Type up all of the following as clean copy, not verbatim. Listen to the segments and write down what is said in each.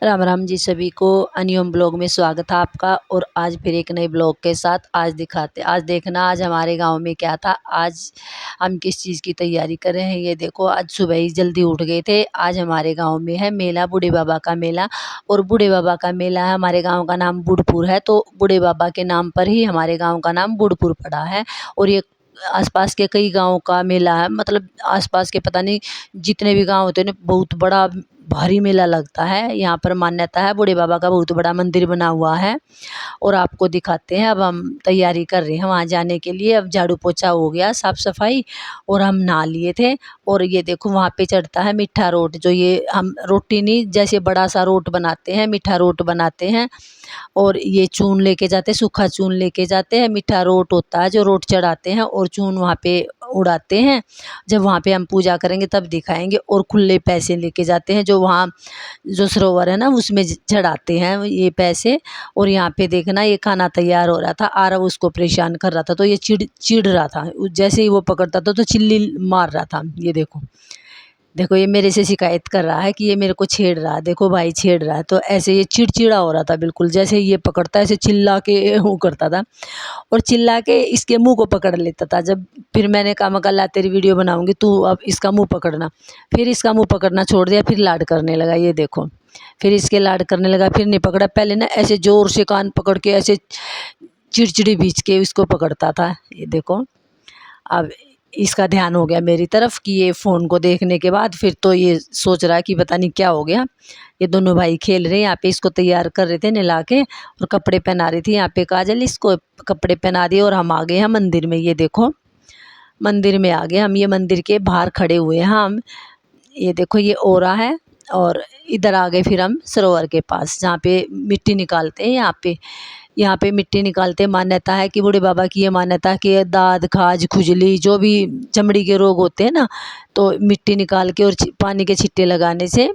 राम राम जी सभी को। अनियम ब्लॉग में स्वागत है आपका। और आज फिर एक नए ब्लॉग के साथ आज देखना आज हमारे गांव में क्या था। आज हम किस चीज़ की तैयारी कर रहे हैं ये देखो। आज सुबह ही जल्दी उठ गए थे। आज हमारे गांव में है मेला, बूढ़े बाबा का मेला। और बूढ़े बाबा का मेला है, हमारे गांव का नाम बुढ़पुर है, तो बूढ़े बाबा के नाम पर ही हमारे गाँव का नाम बुढ़पुर पड़ा है। और ये आसपास के कई गांवों का मेला है, मतलब आसपास के पता नहीं जितने भी गांव होते हैं ना, बहुत बड़ा भारी मेला लगता है। यहाँ पर मान्यता है, बूढ़े बाबा का बहुत बड़ा मंदिर बना हुआ है। और आपको दिखाते हैं। अब हम तैयारी कर रहे हैं वहाँ जाने के लिए। अब झाड़ू पोछा हो गया, साफ सफाई, और हम नहा लिए थे। और ये देखो वहाँ पे चढ़ता है मीठा रोट, जो ये हम रोटी नहीं, जैसे बड़ा सा रोट बनाते हैं, मीठा रोट बनाते हैं। और ये चून लेके जाते, सूखा चून लेके जाते हैं। मीठा रोट होता है जो रोट चढ़ाते हैं, और चून वहाँ पे उड़ाते हैं। जब वहाँ पे हम पूजा करेंगे तब दिखाएंगे। और खुले पैसे लेके जाते हैं, जो वहाँ जो सरोवर है ना उसमें चढ़ाते हैं ये पैसे। और यहाँ पे देखना, ये खाना तैयार हो रहा था, आरव उसको परेशान कर रहा था, तो ये चिढ़ चिढ़ रहा था। जैसे ही वो पकड़ता था तो चिल्ली मार रहा था। ये देखो देखो, ये मेरे से शिकायत कर रहा है कि ये मेरे को छेड़ रहा है। देखो भाई छेड़ रहा है, तो ऐसे ये चिड़चिड़ा हो रहा था बिल्कुल। जैसे ये पकड़ता ऐसे चिल्ला के वो करता था, और चिल्ला के इसके मुंह को पकड़ लेता था। जब फिर मैंने कहा, मगर ला तेरी वीडियो बनाऊंगी, तू अब इसका मुंह पकड़ना। फिर इसका मुंह पकड़ना छोड़ दिया, फिर लाड करने लगा। ये देखो, फिर इसके लाड करने लगा, फिर नहीं पकड़ा। पहले ना ऐसे जोर से कान पकड़ के ऐसे चिड़चिड़ी बीच के इसको पकड़ता था। ये देखो, अब इसका ध्यान हो गया मेरी तरफ कि ये फ़ोन को देखने के बाद फिर तो ये सोच रहा है कि पता नहीं क्या हो गया। ये दोनों भाई खेल रहे हैं यहाँ पे, इसको तैयार कर रहे थे नहला के, और कपड़े पहना रही थी यहाँ पे काजल। इसको कपड़े पहना दिए और हम आ गए हैं मंदिर में। ये देखो, मंदिर में आ गए हम। ये मंदिर के बाहर खड़े हुए हैं हम। ये देखो, ये ओरा है। और इधर आ गए फिर हम सरोवर के पास, जहाँ पे मिट्टी निकालते हैं। यहाँ पे मिट्टी निकालते। मान्यता है कि बूढ़े बाबा की ये मान्यता है कि दाद खाज खुजली जो भी चमड़ी के रोग होते हैं ना, तो मिट्टी निकाल के और पानी के छिट्टे लगाने से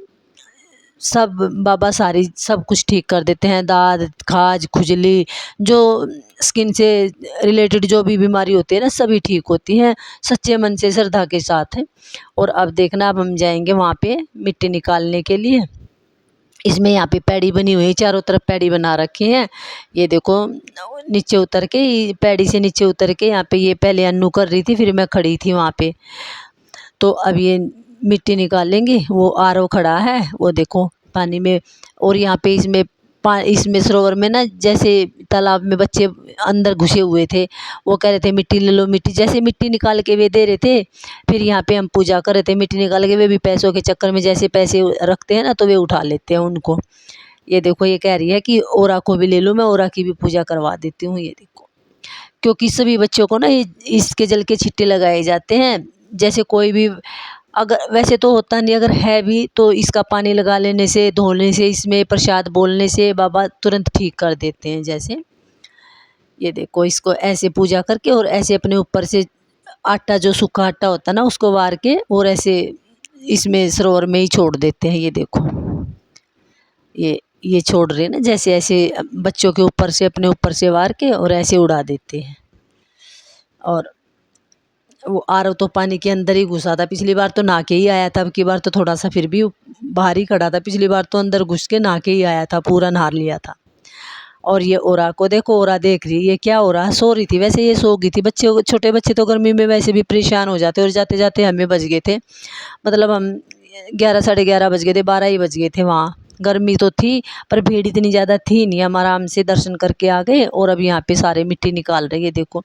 सब बाबा सारी सब कुछ ठीक कर देते हैं। दाद खाज खुजली, जो स्किन से रिलेटेड जो भी बीमारी होती है ना, सभी ठीक होती हैं सच्चे मन से, श्रद्धा के साथ है। और अब देखना, अब हम जाएंगे वहाँ पे मिट्टी निकालने के लिए। इसमें यहाँ पे पैड़ी बनी हुई है, चारों तरफ पैड़ी बना रखी है। ये देखो, नीचे उतर के, पैड़ी से नीचे उतर के यहाँ पे ये पहले अन्नू कर रही थी, फिर मैं खड़ी थी वहाँ पे। तो अब ये मिट्टी निकालेंगे। वो आरओ खड़ा है, वो देखो पानी में। और यहाँ पे इसमें सरोवर में ना, जैसे तालाब में बच्चे अंदर घुसे हुए थे, वो कह रहे थे मिट्टी ले लो मिट्टी, जैसे मिट्टी निकाल के वे दे रहे थे। फिर यहाँ पे हम पूजा कर रहे थे, मिट्टी निकाल के। वे भी पैसों के चक्कर में जैसे पैसे रखते हैं ना, तो वे उठा लेते हैं उनको। ये देखो, ये कह रही है कि ओरा को भी ले लो, मैं ओरा की भी पूजा करवा देती हूँ। ये देखो, क्योंकि सभी बच्चों को ना इसके जल के छिट्टे लगाए जाते हैं। जैसे कोई भी, अगर वैसे तो होता नहीं, अगर है भी तो इसका पानी लगा लेने से, धोने से, इसमें प्रसाद बोलने से बाबा तुरंत ठीक कर देते हैं। जैसे ये देखो, इसको ऐसे पूजा करके और ऐसे अपने ऊपर से आटा, जो सूखा आटा होता है ना, उसको वार के और ऐसे इसमें सरोवर में ही छोड़ देते हैं। ये देखो, ये छोड़ रहे हैं ना, जैसे ऐसे बच्चों के ऊपर से, अपने ऊपर से वार के और ऐसे उड़ा देते हैं। और वो आरव तो पानी के अंदर ही घुसा था। पिछली बार तो नहा के ही आया था, अब की बार तो थोड़ा सा फिर भी बाहर ही खड़ा था। पिछली बार तो अंदर घुस के नहा के ही आया था, पूरा नहा लिया था। और ये ओरा को देखो, ओरा देख रही है। ये क्या हो रहा है, सो रही थी। वैसे ये सो गई थी। छोटे बच्चे तो गर्मी में वैसे भी परेशान हो जाते, और जाते जाते हमें बज गए थे, मतलब हम 11 साढ़े 11 बज गए थे, 12 ही बज गए थे। वहाँ गर्मी तो थी, पर भीड़ इतनी ज़्यादा थी नहीं। हम आराम से दर्शन करके आ गए। और अब यहाँ पे सारे मिट्टी निकाल रहे हैं।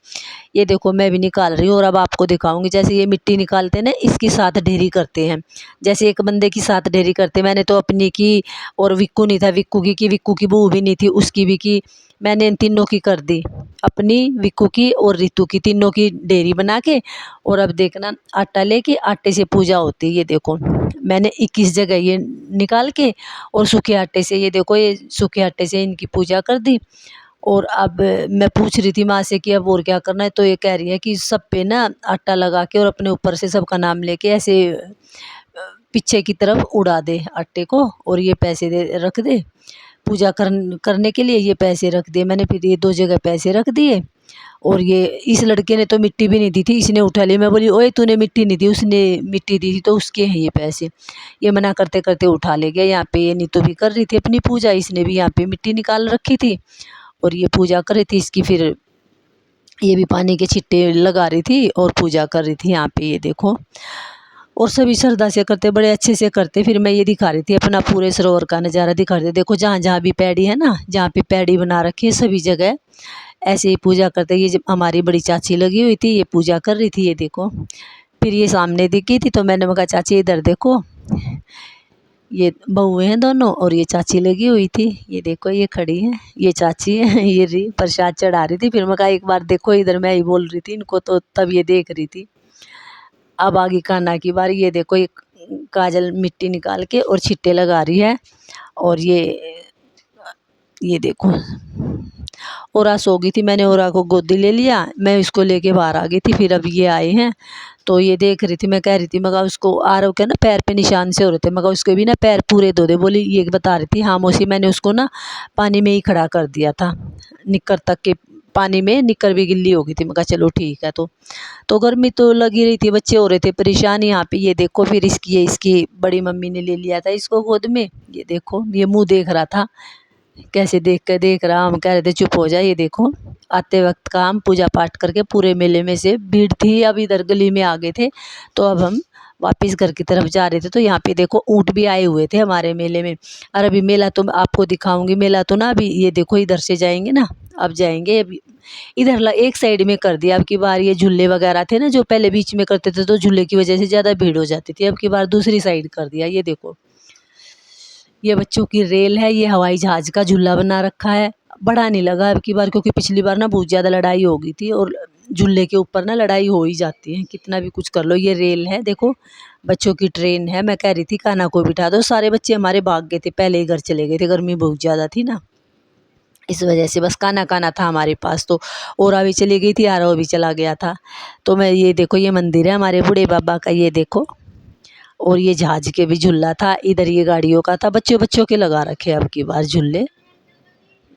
ये देखो, मैं भी निकाल रही हूँ। और अब आपको दिखाऊंगी, जैसे ये मिट्टी निकालते हैं ना, इसकी साथ ढेरी करते हैं। जैसे एक बंदे की साथ ढेरी करते, मैंने तो अपनी की, और विक्कू नहीं था, विक्कू की बहू भी नहीं थी, उसकी भी की। मैंने इन तीनों की कर दी, अपनी, विक्कू की और रितु की, तीनों की ढेरी बना के। और अब देखना, आटा लेके आटे से पूजा होती है। ये देखो, मैंने 21 जगह ये निकाल के, और सूखे आटे से, ये देखो, ये सूखे आटे से इनकी पूजा कर दी। और अब मैं पूछ रही थी माँ से कि अब और क्या करना है, तो ये कह रही है कि सब पे ना आटा लगा के और अपने ऊपर से सबका नाम लेके ऐसे पीछे की तरफ उड़ा दे आटे को, और ये पैसे रख दे पूजा करने के लिए। ये पैसे रख दिए मैंने, फिर ये 2 जगह पैसे रख दिए। और ये इस लड़के ने तो मिट्टी भी नहीं दी थी, इसने उठा ली। मैं बोली ओए तूने मिट्टी नहीं दी, उसने मिट्टी दी थी तो उसके हैं ये पैसे। ये मना करते करते उठा ले गया। यहाँ पे ये नीतू भी कर रही थी अपनी पूजा, इसने भी यहाँ पे मिट्टी निकाल रखी थी और ये पूजा कर रही थी इसकी। फिर ये भी पानी के छिट्टे लगा रही थी और पूजा कर रही थी यहाँ पे, ये देखो। और सभी श्रद्धा से करते, बड़े अच्छे से करते। फिर मैं ये दिखा रही थी अपना पूरे सरोवर का नज़ारा दिखा रही थी। देखो जहाँ जहाँ भी पैड़ी है ना, जहाँ पे पैड़ी बना रखी है सभी जगह ऐसे ही पूजा करते। ये जब हमारी बड़ी चाची लगी हुई थी, ये पूजा कर रही थी, ये देखो। फिर ये सामने दिखी थी तो मैंने कहा चाची इधर देखो, ये बहुएं हैं दोनों और ये चाची लगी हुई थी। ये देखो ये खड़ी है, ये चाची है, ये रही प्रसाद चढ़ा रही थी। फिर मैं कहा एक बार देखो इधर, मैं ही बोल रही थी इनको, तो तब ये देख रही थी। अब आगे कान्हा की बारी। ये देखो ये काजल मिट्टी निकाल के और छिट्टे लगा रही है। और ये देखो ओरा सो गई थी, मैंने ओरा को गोदी ले लिया, मैं इसको लेके बाहर आ गई थी। फिर अब ये आए हैं तो ये देख रही थी। मैं कह रही थी मगर उसको आरव के ना पैर पे निशान से हो रहे थे, मगर उसके भी ना पैर पूरे धो दे। बोली ये बता रही थी हाँ मौसी मैंने उसको ना पानी में ही खड़ा कर दिया था, निक्कर तक के पानी में, निक्कर भी गिल्ली हो गई थी। मैं कहा चलो ठीक है। तो गर्मी तो लगी रही थी, बच्चे हो रहे थे परेशान। यहाँ पे ये देखो फिर इसकी बड़ी मम्मी ने ले लिया था इसको गोद में। ये देखो ये मुंह देख रहा था, कैसे देख रहा। हम कह रहे थे चुप हो जाए। ये देखो आते वक्त का हम पूजा पाठ करके पूरे मेले में से भीड़ थी, अब इधर गली में आ गए थे। तो अब हम वापस घर की तरफ जा रहे थे तो यहाँ पे देखो ऊँट भी आए हुए थे हमारे मेले में। और अभी मेला तो आपको दिखाऊंगी, मेला तो ना अभी ये देखो इधर से जाएंगे ना, अब जाएंगे। अभी इधर एक साइड में कर दिया। अब की बार ये झूले वगैरह थे ना जो पहले बीच में करते थे तो झूले की वजह से ज़्यादा भीड़ हो जाती थी, अब की बार दूसरी साइड कर दिया। ये देखो ये बच्चों की रेल है, ये हवाई जहाज का झूला बना रखा है। बड़ा नहीं लगा अब की बार, क्योंकि पिछली बार ना बहुत ज़्यादा लड़ाई हो गई थी और झूले के ऊपर ना लड़ाई हो ही जाती है कितना भी कुछ कर लो। ये रेल है देखो, बच्चों की ट्रेन है। मैं कह रही थी कान्हा को बिठा दो, सारे बच्चे हमारे भाग गए थे, पहले ही घर चले गए थे, गर्मी बहुत ज़्यादा थी ना इस वजह से। बस कान्हा कान्हा था हमारे पास। तो ओरा भी चली गई थी, आरव भी चला गया था। तो मैं ये देखो ये मंदिर है हमारे बूढ़े बाबा का, ये देखो। और ये जहाज के भी झूला था, इधर ये गाड़ियों का था। बच्चों बच्चों के लगा रखे अब की बार झूले।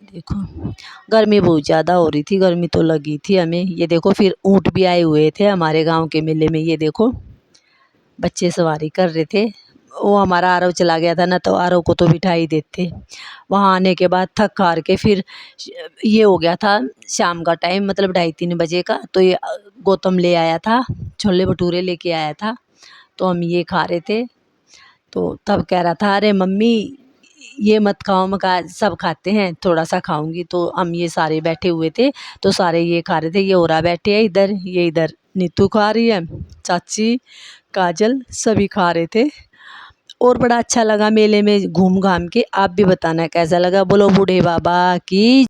देखो गर्मी बहुत ज़्यादा हो रही थी, गर्मी तो लगी थी हमें। ये देखो फिर ऊँट भी आए हुए थे हमारे गांव के मेले में। ये देखो बच्चे सवारी कर रहे थे। वो हमारा आरव चला गया था ना तो आरव को तो बिठा ही देते। वहाँ आने के बाद थक हार के फिर ये हो गया था शाम का टाइम, मतलब 2:30-3 बजे का। तो ये गौतम ले आया था, छोले भटूरे लेके आया था, तो हम ये खा रहे थे। तो तब कह रहा था अरे मम्मी ये मत खाओ। मैं कहा सब खाते हैं, थोड़ा सा खाऊंगी। तो हम ये सारे बैठे हुए थे तो सारे ये खा रहे थे। ये ओरा बैठे है इधर, ये इधर नीतू खा रही है, चाची, काजल, सभी खा रहे थे। और बड़ा अच्छा लगा मेले में घूम घाम के। आप भी बताना कैसा लगा। बोलो बूढ़े बाबा की।